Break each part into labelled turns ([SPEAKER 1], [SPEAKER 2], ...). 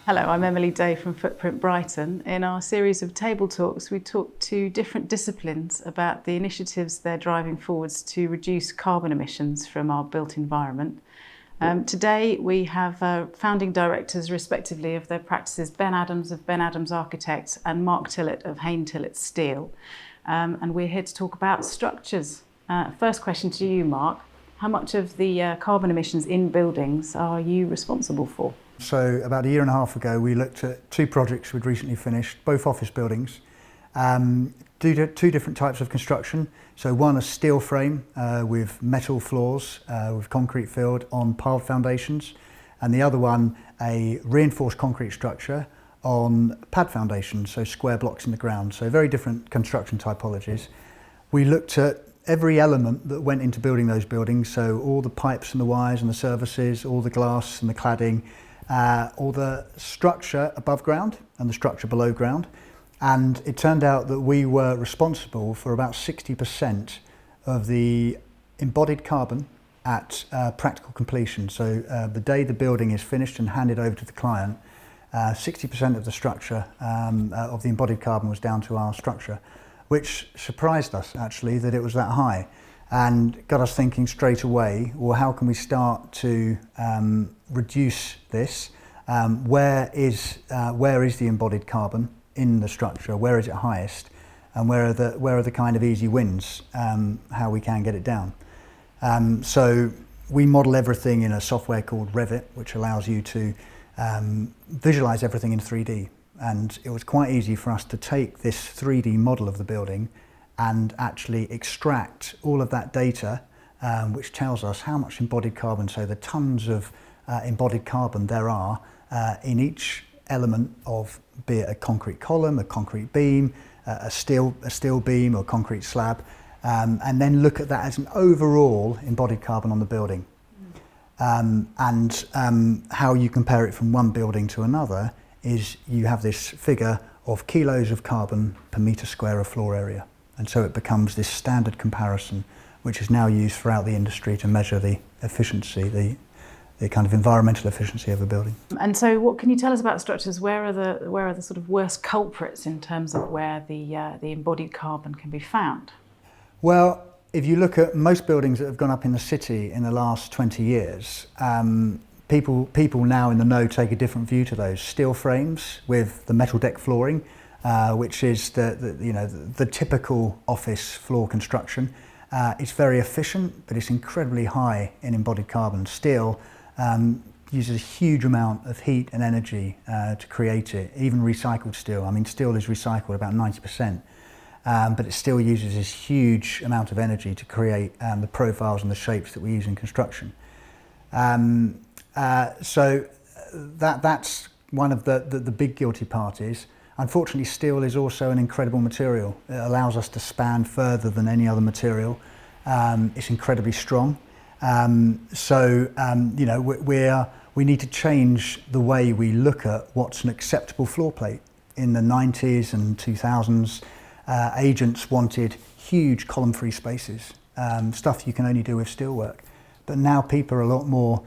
[SPEAKER 1] Hello, I'm Emily Day from Footprint Brighton. In our series of table talks, we talk to different disciplines about the initiatives they're driving forwards to reduce carbon emissions from our built environment. Today we have founding directors respectively of their practices, Ben Adams of Ben Adams Architects and Mark Tillett of Hain Tillett Steel. And we're here to talk about structures. First question to you, Mark. How much of the carbon emissions in buildings are you responsible for?
[SPEAKER 2] So about a year and a half ago, we looked at two projects we'd recently finished, both office buildings, two different types of construction. So one, a steel frame with metal floors with concrete filled on piled foundations, and the other one, a reinforced concrete structure on pad foundations, so square blocks in the ground. So very different construction typologies. We looked at every element that went into building those buildings, so all the pipes and the wires and the services, all the glass and the cladding, all the structure above ground and the structure below ground. And it turned out that we were responsible for about 60% of the embodied carbon at practical completion. So the day the building is finished and handed over to the client, 60% of the structure of the embodied carbon was down to our structure, which surprised us actually that it was that high, and got us thinking straight away, well, how can we start to reduce this? Where is the embodied carbon in the structure? Where is it highest? And where are the kind of easy wins? How we can get it down? So we model everything in a software called Revit, which allows you to visualize everything in 3D. And it was quite easy for us to take this 3D model of the building and actually extract all of that data, which tells us how much embodied carbon, so the tons of embodied carbon there are in each element of, be it a concrete column, a concrete beam, a steel beam or concrete slab, and then look at that as an overall embodied carbon on the building. And how you compare it from one building to another is you have this figure of kilos of carbon per metre square of floor area. And so it becomes this standard comparison, which is now used throughout the industry to measure the efficiency, the kind of environmental efficiency of a building. And
[SPEAKER 1] so what can you tell us about structures? Where are the sort of worst culprits in terms of where the embodied carbon can be found?
[SPEAKER 2] Well, if you look at most buildings that have gone up in the city in the last 20 years, people now in the know take a different view to those. Steel frames with the metal deck flooring, which is the typical office floor construction. It's very efficient, but it's incredibly high in embodied carbon. Steel uses a huge amount of heat and energy to create it, even recycled steel. I mean, steel is recycled about 90%, but it still uses this huge amount of energy to create the profiles and the shapes that we use in construction. So that's one of the big guilty parties. Unfortunately, steel is also an incredible material. It allows us to span further than any other material. It's incredibly strong. We need to change the way we look at what's an acceptable floor plate. In the 90s and 2000s, agents wanted huge column-free spaces, stuff you can only do with steelwork. But now people are a lot more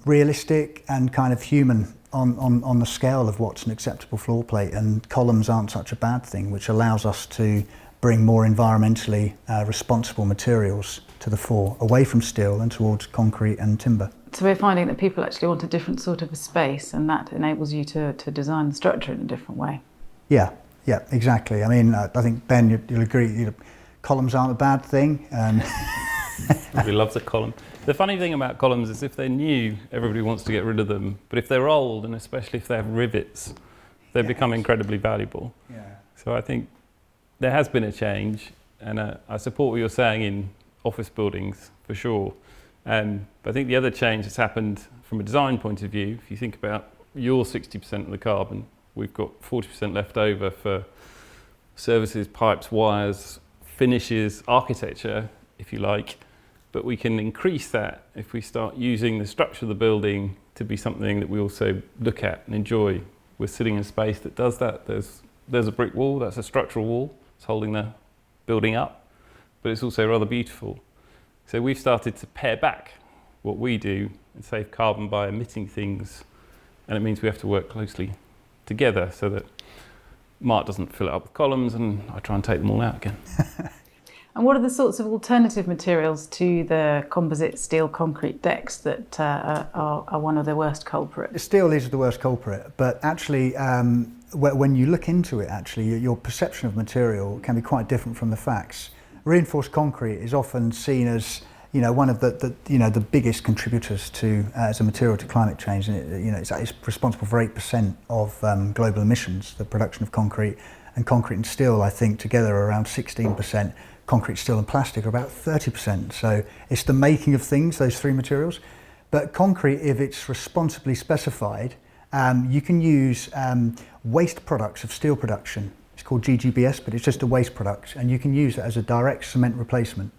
[SPEAKER 2] realistic and kind of human on the scale of what's an acceptable floor plate, and columns aren't such a bad thing, which allows us to bring more environmentally responsible materials to the fore, away from steel and towards concrete and timber.
[SPEAKER 1] So we're finding that people actually want a different sort of a space, and that enables you to design the structure in a different way.
[SPEAKER 2] Yeah, exactly. I mean, I think, Ben, you'll agree, columns aren't a bad thing.
[SPEAKER 3] We love the column. The funny thing about columns is if they're new, everybody wants to get rid of them. But if they're old, and especially if they have rivets, they become incredibly valuable. Yeah. So I think there has been a change, and I support what you're saying in office buildings, for sure. But I think the other change that's happened from a design point of view, if you think about your 60% of the carbon, we've got 40% left over for services, pipes, wires, finishes, architecture, if you like. But we can increase that if we start using the structure of the building to be something that we also look at and enjoy. We're sitting in a space that does that. There's a brick wall, that's a structural wall. It's holding the building up, but it's also rather beautiful. So we've started to pare back what we do and save carbon by emitting things And it means we have to work closely together so that Mark doesn't fill it up with columns and I try and take them all out again.
[SPEAKER 1] And what are the sorts of alternative materials to the composite steel concrete decks that are one of the worst culprits?
[SPEAKER 2] Steel is the worst culprit, but actually when you look into it, actually your perception of material can be quite different from the facts. Reinforced concrete is often seen as one of the biggest contributors to as a material to climate change, and it's responsible for 8% of global emissions, the production of concrete. And concrete and steel, I think, together are around 16%. Concrete, steel and plastic are about 30%. So it's the making of things, those three materials. But concrete, if it's responsibly specified, you can use waste products of steel production. It's called GGBS, but it's just a waste product, and you can use it as a direct cement replacement.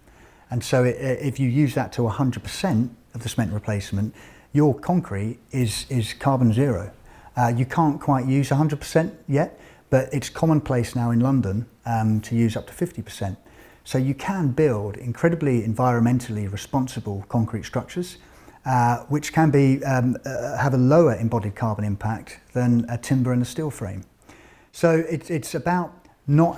[SPEAKER 2] And so if you use that to 100% of the cement replacement, your concrete is carbon zero. You can't quite use 100% yet, but it's commonplace now in London to use up to 50%. So you can build incredibly environmentally responsible concrete structures, which can be have a lower embodied carbon impact than a timber and a steel frame. So it's about not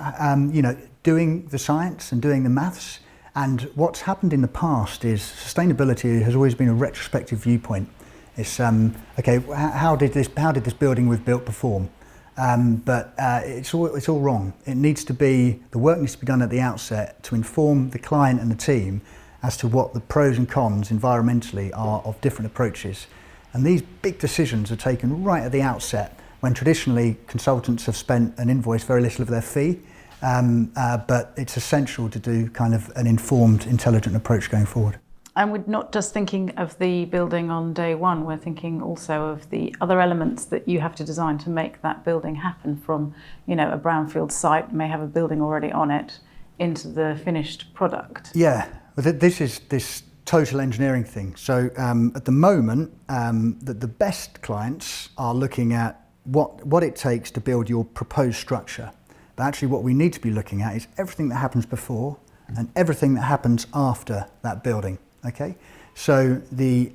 [SPEAKER 2] doing the science and doing the maths. And what's happened in the past is sustainability has always been a retrospective viewpoint. It's okay, how did this building we've built perform? But it's all wrong. It needs to be, the work needs to be done at the outset to inform the client and the team as to what the pros and cons environmentally are of different approaches. And these big decisions are taken right at the outset, when traditionally consultants have spent and invoiced very little of their fee. But it's essential to do kind of an informed, intelligent approach going forward.
[SPEAKER 1] And we're not just thinking of the building on day one, we're thinking also of the other elements that you have to design to make that building happen, from, a brownfield site may have a building already on it into the finished product.
[SPEAKER 2] Yeah, well, this is this total engineering thing. So at the moment, the best clients are looking at what it takes to build your proposed structure. But actually what we need to be looking at is everything that happens before and everything that happens after that building. Okay, so the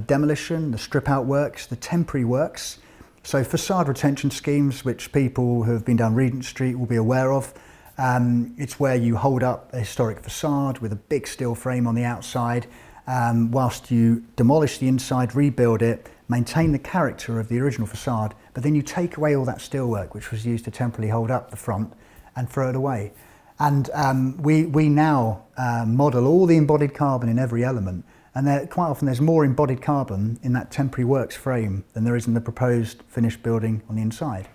[SPEAKER 2] demolition, the strip out works, the temporary works, so facade retention schemes, which people who have been down Regent Street will be aware of. It's where you hold up a historic facade with a big steel frame on the outside, whilst you demolish the inside, rebuild it, maintain the character of the original facade, but then you take away all that steelwork which was used to temporarily hold up the front and throw it away. And we now model all the embodied carbon in every element, and quite often there's more embodied carbon in that temporary works frame than there is in the proposed finished building on the inside.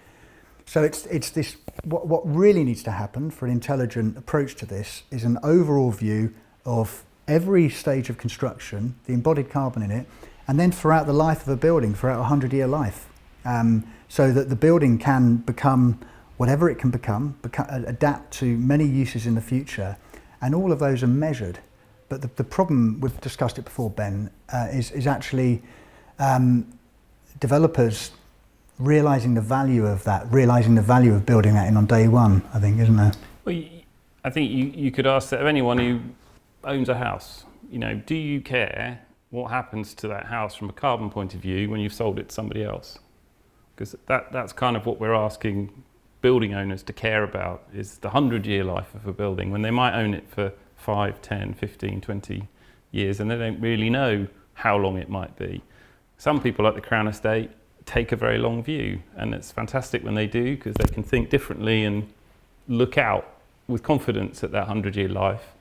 [SPEAKER 2] So it's this, what really needs to happen for an intelligent approach to this is an overall view of every stage of construction, the embodied carbon in it, and then throughout the life of a building, throughout a 100-year life, so that the building can become whatever it can become, adapt to many uses in the future, and all of those are measured. But the problem, we've discussed it before, Ben, is actually developers realising the value of that, realising the value of building that in on day one, I think, isn't there?
[SPEAKER 3] Well, I think you could ask that of anyone who owns a house. Do you care what happens to that house from a carbon point of view when you've sold it to somebody else? Because that's kind of what we're asking building owners to care about, is the 100-year life of a building, when they might own it for 5, 10, 15, 20 years, and they don't really know how long it might be. Some people, like the Crown Estate, take a very long view, and it's fantastic when they do, because they can think differently and look out with confidence at that 100-year life.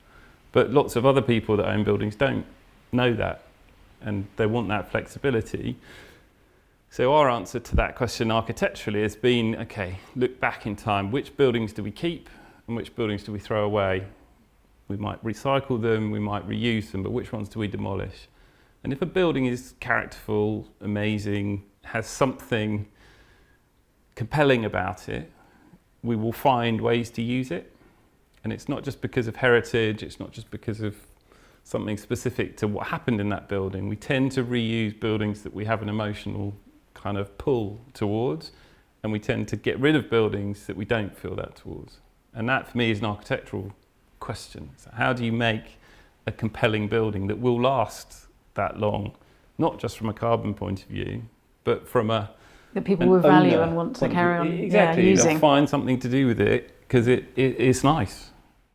[SPEAKER 3] But lots of other people that own buildings don't know that, and they want that flexibility. So our answer to that question architecturally has been, okay, look back in time. Which buildings do we keep and which buildings do we throw away? We might recycle them, we might reuse them, but which ones do we demolish? And if a building is characterful, amazing, has something compelling about it, we will find ways to use it. And it's not just because of heritage, it's not just because of something specific to what happened in that building. We tend to reuse buildings that we have an emotional kind of pull towards, and we tend to get rid of buildings that we don't feel that towards. And that for me is an architectural question. So how do you make a compelling building that will last that long, not just from a carbon point of view, but from a
[SPEAKER 1] that people
[SPEAKER 3] an
[SPEAKER 1] will value
[SPEAKER 3] owner
[SPEAKER 1] and want to
[SPEAKER 3] point of
[SPEAKER 1] carry
[SPEAKER 3] view.
[SPEAKER 1] on
[SPEAKER 3] Exactly,
[SPEAKER 1] using.
[SPEAKER 3] they'll find something to do with it because it's nice.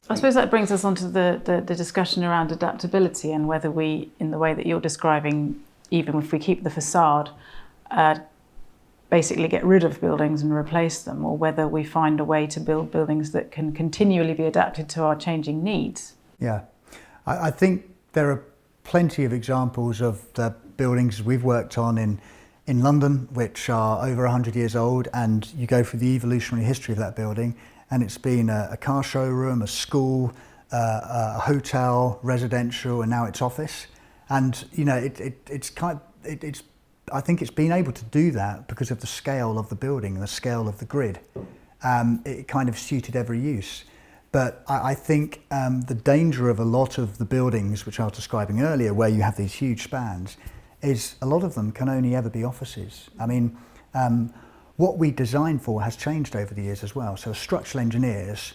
[SPEAKER 1] I suppose that brings us on to the discussion around adaptability and whether we, in the way that you're describing, even if we keep the facade, basically get rid of buildings and replace them, or whether we find a way to build buildings that can continually be adapted to our changing needs.
[SPEAKER 2] Yeah, I think there are plenty of examples of the buildings we've worked on in London, which are over 100 years old, and you go through the evolutionary history of that building, and it's been a car showroom, a school, a hotel, residential, and now it's office. And you know, I think it's been able to do that because of the scale of the building and the scale of the grid. It kind of suited every use. But I think the danger of a lot of the buildings, which I was describing earlier, where you have these huge spans, is a lot of them can only ever be offices. I mean, what we design for has changed over the years as well. So as structural engineers,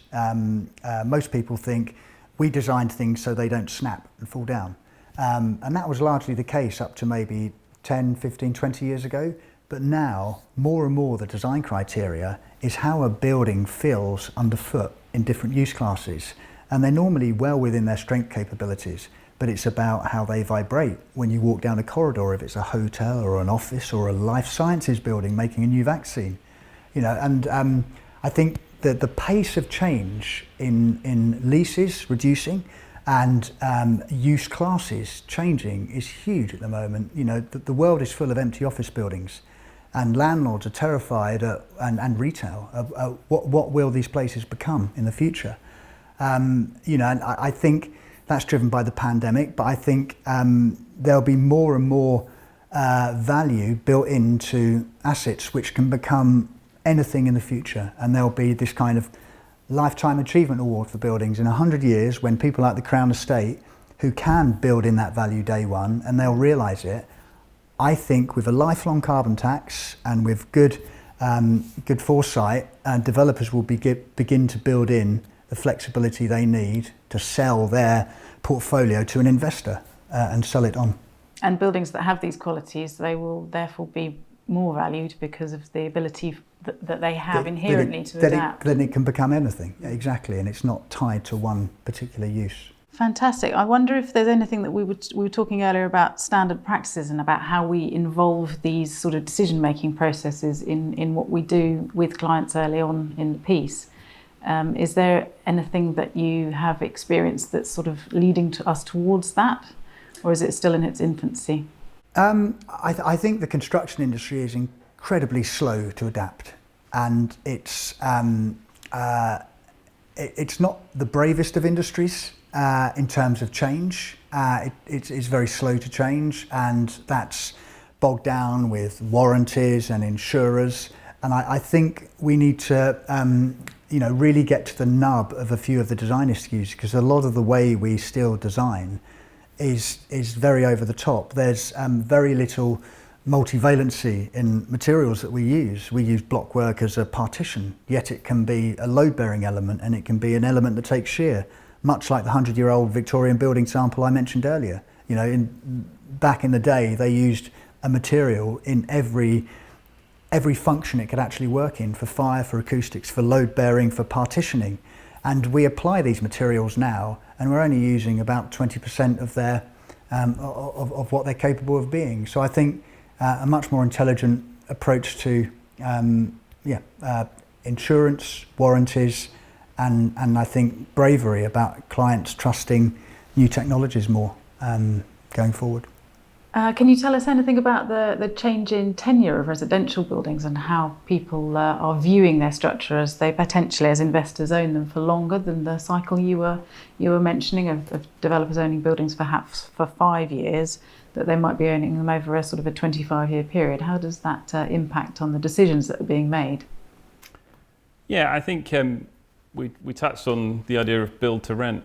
[SPEAKER 2] most people think we designed things so they don't snap and fall down. And that was largely the case up to maybe 10, 15, 20 years ago. But now, more and more, the design criteria is how a building feels underfoot in different use classes. And they're normally well within their strength capabilities, but it's about how they vibrate when you walk down a corridor, if it's a hotel or an office or a life sciences building making a new vaccine. You know, and I think that the pace of change in leases reducing and use classes changing is huge at the moment. You know, the world is full of empty office buildings, and landlords are terrified and retail of what will these places become in the future. You know, and I think that's driven by the pandemic, but I think there'll be more and more value built into assets which can become anything in the future, and there'll be this kind of lifetime achievement award for buildings in 100 years when people like the Crown Estate, who can build in that value day one, and they'll realise it. I think with a lifelong carbon tax and with good foresight, developers will begin to build in the flexibility they need to sell their portfolio to an investor and sell it on.
[SPEAKER 1] And buildings that have these qualities, they will therefore be more valued because of the ability that they have inherently to adapt.
[SPEAKER 2] Then it can become anything, yeah, exactly, and it's not tied to one particular use.
[SPEAKER 1] Fantastic. I wonder if there's anything that we were talking earlier about standard practices and about how we involve these sort of decision-making processes in what we do with clients early on in the piece. Is there anything that you have experienced that's sort of leading to us towards that, or is it still in its infancy?
[SPEAKER 2] I think the construction industry is incredibly slow to adapt, and it's not the bravest of industries in terms of change. It's very slow to change, and that's bogged down with warranties and insurers. And I think we need to really get to the nub of a few of the design issues, because a lot of the way we still design is very over the top. There's very little multivalency in materials that we use. We use blockwork as a partition, yet it can be a load-bearing element, and it can be an element that takes shear, much like the 100-year-old Victorian building sample I mentioned earlier. You know, back in the day, they used a material in every function it could actually work in, for fire, for acoustics, for load-bearing, for partitioning. And we apply these materials now, and we're only using about 20% of their of what they're capable of being. So I think a much more intelligent approach to insurance, warranties, and I think bravery about clients trusting new technologies more going forward.
[SPEAKER 1] Can you tell us anything about the change in tenure of residential buildings and how people are viewing their structure as they potentially, as investors, own them for longer than the cycle you were mentioning of developers owning buildings perhaps for 5 years, that they might be owning them over a sort of a 25-year period? How does that impact on the decisions that are being made?
[SPEAKER 3] Yeah, I think we touched on the idea of build to rent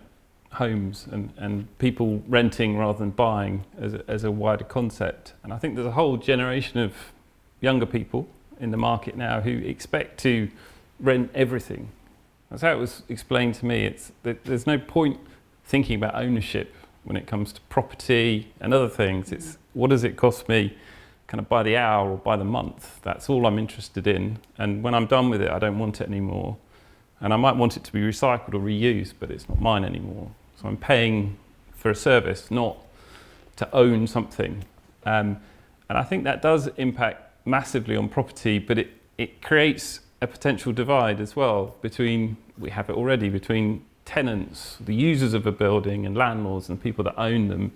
[SPEAKER 3] homes and people renting rather than buying as a wider concept. And I think there's a whole generation of younger people in the market now who expect to rent everything. That's how it was explained to me. It's that there's no point thinking about ownership when it comes to property and other things. It's what does it cost me kind of by the hour or by the month. That's all I'm interested in. And when I'm done with it, I don't want it anymore. And I might want it to be recycled or reused, but it's not mine anymore. So I'm paying for a service, not to own something. And I think that does impact massively on property, but it creates a potential divide as well we have it already, between tenants, the users of a building, and landlords and people that own them.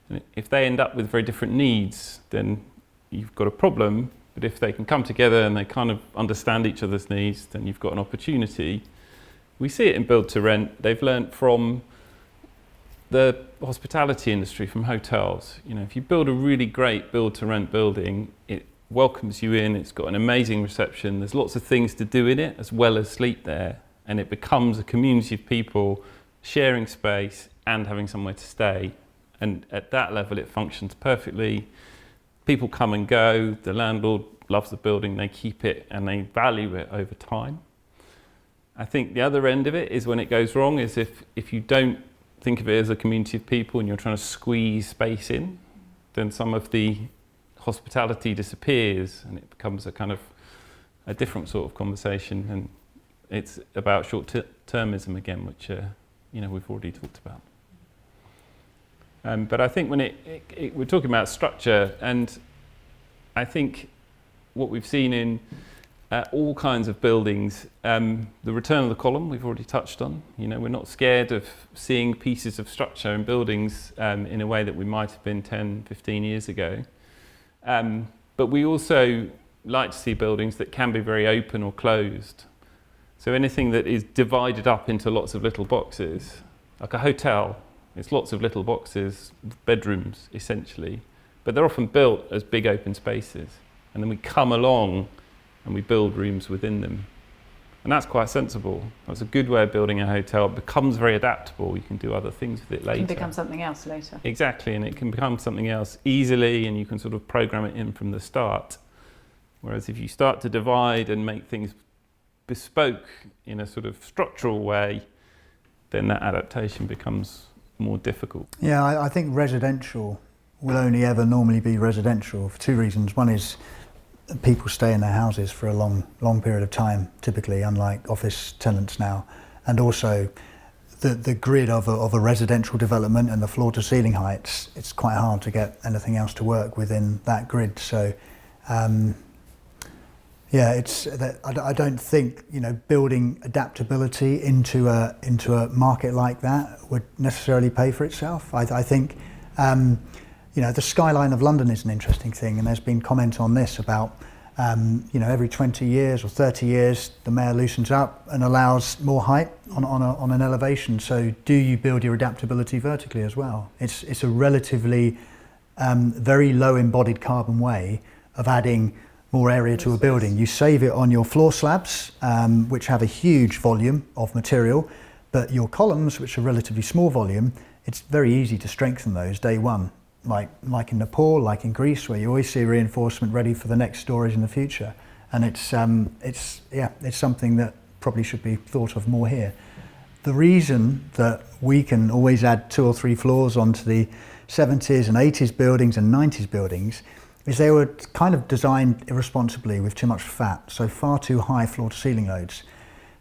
[SPEAKER 3] And if they end up with very different needs, then you've got a problem. But if they can come together and they kind of understand each other's needs, then you've got an opportunity. We see it in build to rent. They've learnt from the hospitality industry, from hotels. You know, if you build a really great build to rent building, it welcomes you in, it's got an amazing reception, there's lots of things to do in it as well as sleep there, and it becomes a community of people sharing space and having somewhere to stay. And at that level it functions perfectly. People come and go, the landlord loves the building, they keep it and they value it over time. I think the other end of it is when it goes wrong, is if you don't think of it as a community of people and you're trying to squeeze space in, then some of the hospitality disappears and it becomes a kind of a different sort of conversation, and it's about short-termism again, which we've already talked about. But I think when we're talking about structure, and I think what we've seen in all kinds of buildings, the return of the column we've already touched on. You know, we're not scared of seeing pieces of structure in buildings in a way that we might have been 10, 15 years ago. But we also like to see buildings that can be very open or closed. So anything that is divided up into lots of little boxes, like a hotel, it's lots of little boxes, bedrooms essentially, but they're often built as big open spaces. And then we come along and we build rooms within them. And that's quite sensible. That's a good way of building a hotel. It becomes very adaptable. You can do other things with it later.
[SPEAKER 1] It can become something else later.
[SPEAKER 3] Exactly, and it can become something else easily, and you can sort of program it in from the start. Whereas if you start to divide and make things bespoke in a sort of structural way, then that adaptation becomes more difficult.
[SPEAKER 2] Yeah, I think residential will only ever normally be residential for two reasons. One is people stay in their houses for a long period of time, typically, unlike office tenants now. And also the grid of a residential development and the floor to ceiling heights, it's quite hard to get anything else to work within that grid. So I don't think, building adaptability into a market like that would necessarily pay for itself. I think the skyline of London is an interesting thing, and there's been comment on this about every 20 years or 30 years the mayor loosens up and allows more height on an elevation. So do you build your adaptability vertically as well? It's a relatively very low embodied carbon way of adding more area to a building. You save it on your floor slabs, which have a huge volume of material, but your columns, which are relatively small volume, it's very easy to strengthen those day one, like in Nepal, like in Greece, where you always see reinforcement ready for the next stories in the future. And it's something that probably should be thought of more here. The reason that we can always add 2 or 3 floors onto the 70s and 80s buildings and 90s buildings is they were kind of designed irresponsibly with too much fat, so far too high floor to ceiling loads.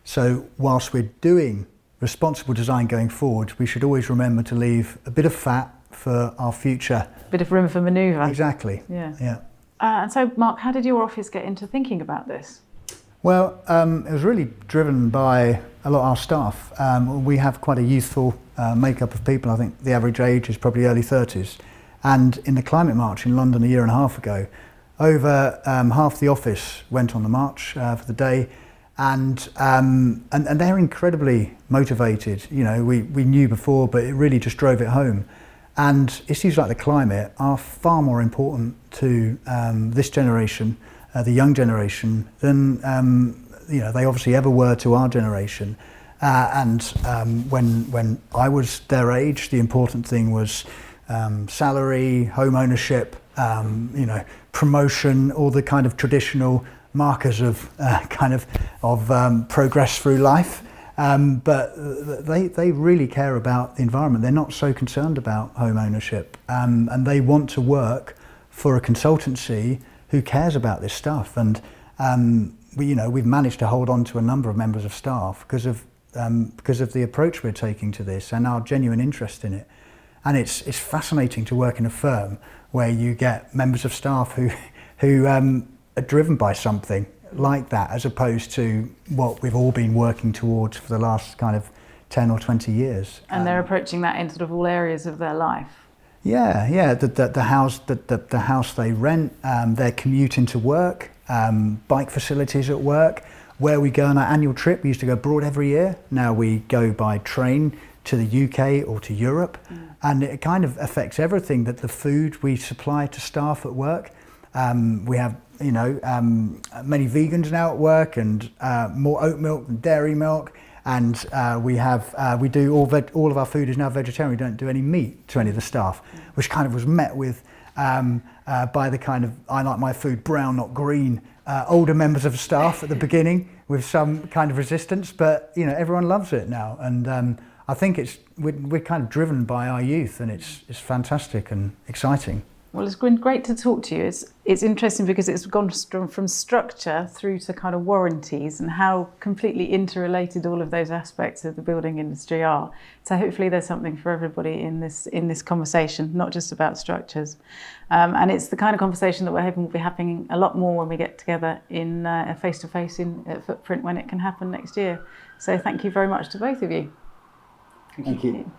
[SPEAKER 2] So whilst we're doing responsible design going forward, we should always remember to leave a bit of fat for our future.
[SPEAKER 1] A bit of room for manoeuvre.
[SPEAKER 2] Exactly.
[SPEAKER 1] Yeah. And so, Mark, how did your office get into thinking about this?
[SPEAKER 2] Well, it was really driven by a lot of our staff. We have quite a youthful makeup of people. I think the average age is probably early 30s. And in the Climate March in London a year and a half ago, over half the office went on the march for the day, and they're incredibly motivated. We knew before, but it really just drove it home. And issues like the climate are far more important to this generation, the young generation, than they obviously ever were to our generation. When I was their age, the important thing was salary, home ownership, promotion, all the kind of traditional markers of progress through life. But they really care about the environment. They're not so concerned about home ownership, and they want to work for a consultancy who cares about this stuff. And we've managed to hold on to a number of members of staff because of the approach we're taking to this and our genuine interest in it. And it's fascinating to work in a firm where you get members of staff who are driven by something like that, as opposed to what we've all been working towards for the last kind of 10 or 20 years.
[SPEAKER 1] And they're approaching that in sort of all areas of their life.
[SPEAKER 2] Yeah. The house they rent, their commute into work, bike facilities at work, where we go on our annual trip. We used to go abroad every year. Now we go by train to the UK or to Europe, and it kind of affects everything. That the food we supply to staff at work. We have many vegans now at work, and more oat milk than dairy milk. And we do all of our food is now vegetarian. We don't do any meat to any of the staff, which kind of was met with by the kind of, I like my food brown, not green, older members of staff at the beginning, with some kind of resistance. But everyone loves it now, and I think we're kind of driven by our youth, and it's fantastic and exciting.
[SPEAKER 1] Well, it's been great to talk to you. It's interesting because it's gone from structure through to kind of warranties and how completely interrelated all of those aspects of the building industry are. So hopefully there's something for everybody in this conversation, not just about structures. And it's the kind of conversation that we're hoping will be happening a lot more when we get together in a face-to-face at Footprint when it can happen next year. So thank you very much to both of you.
[SPEAKER 2] Thank you.